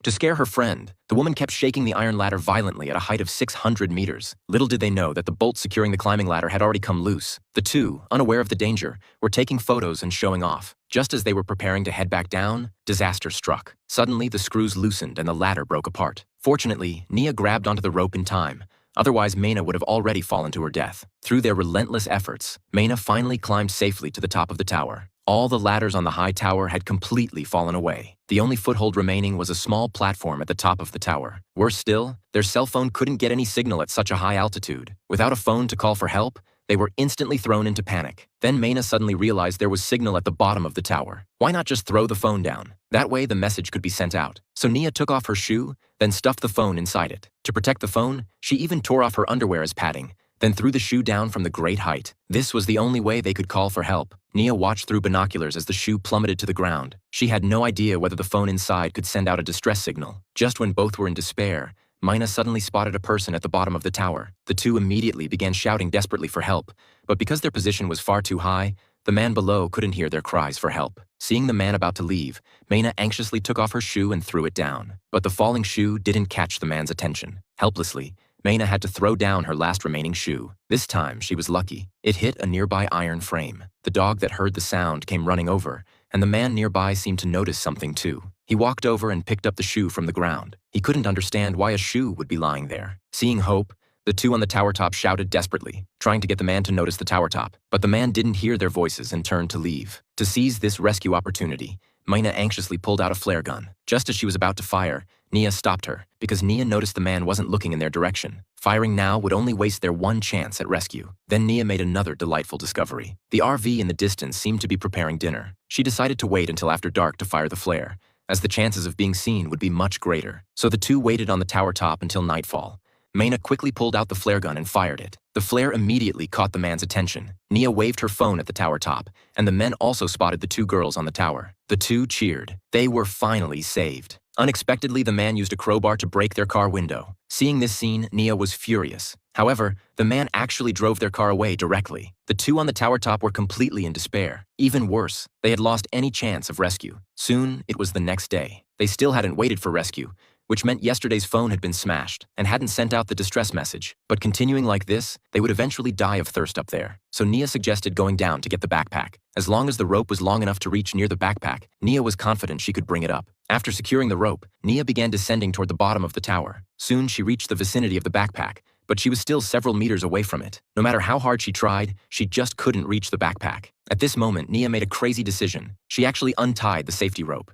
To scare her friend, the woman kept shaking the iron ladder violently at a height of 600 meters. Little did they know that the bolt securing the climbing ladder had already come loose. The two, unaware of the danger, were taking photos and showing off. Just as they were preparing to head back down, disaster struck. Suddenly, the screws loosened and the ladder broke apart. Fortunately, Nia grabbed onto the rope in time. Otherwise, Mayna would have already fallen to her death. Through their relentless efforts, Mayna finally climbed safely to the top of the tower. All the ladders on the high tower had completely fallen away. The only foothold remaining was a small platform at the top of the tower. Worse still, their cell phone couldn't get any signal at such a high altitude. Without a phone to call for help, they were instantly thrown into panic. Then Mayna suddenly realized there was signal at the bottom of the tower. Why not just throw the phone down? That way the message could be sent out. So Nia took off her shoe, then stuffed the phone inside it. To protect the phone, she even tore off her underwear as padding, then threw the shoe down from the great height. This was the only way they could call for help. Nia watched through binoculars as the shoe plummeted to the ground. She had no idea whether the phone inside could send out a distress signal. Just when both were in despair, Mayna suddenly spotted a person at the bottom of the tower. The two immediately began shouting desperately for help, but because their position was far too high, the man below couldn't hear their cries for help. Seeing the man about to leave, Mayna anxiously took off her shoe and threw it down. But the falling shoe didn't catch the man's attention. Helplessly, Mayna had to throw down her last remaining shoe. This time, she was lucky. It hit a nearby iron frame. The dog that heard the sound came running over, and the man nearby seemed to notice something too. He walked over and picked up the shoe from the ground. He couldn't understand why a shoe would be lying there. Seeing hope, the two on the tower top shouted desperately, trying to get the man to notice the tower top. But the man didn't hear their voices and turned to leave. To seize this rescue opportunity, Mayna anxiously pulled out a flare gun. Just as she was about to fire, Nia stopped her, because Nia noticed the man wasn't looking in their direction. Firing now would only waste their one chance at rescue. Then Nia made another delightful discovery. The RV in the distance seemed to be preparing dinner. She decided to wait until after dark to fire the flare, as the chances of being seen would be much greater. So the two waited on the tower top until nightfall. Mayna quickly pulled out the flare gun and fired it. The flare immediately caught the man's attention. Nia waved her phone at the tower top, and the men also spotted the two girls on the tower. The two cheered. They were finally saved. Unexpectedly, the man used a crowbar to break their car window. Seeing this scene, Nia was furious. However, the man actually drove their car away directly. The two on the tower top were completely in despair. Even worse, they had lost any chance of rescue. Soon, it was the next day. They still hadn't waited for rescue, which meant yesterday's phone had been smashed and hadn't sent out the distress message. But continuing like this, they would eventually die of thirst up there. So Nia suggested going down to get the backpack. As long as the rope was long enough to reach near the backpack, Nia was confident she could bring it up. After securing the rope, Nia began descending toward the bottom of the tower. Soon she reached the vicinity of the backpack, but she was still several meters away from it. No matter how hard she tried, she just couldn't reach the backpack. At this moment, Nia made a crazy decision. She actually untied the safety rope.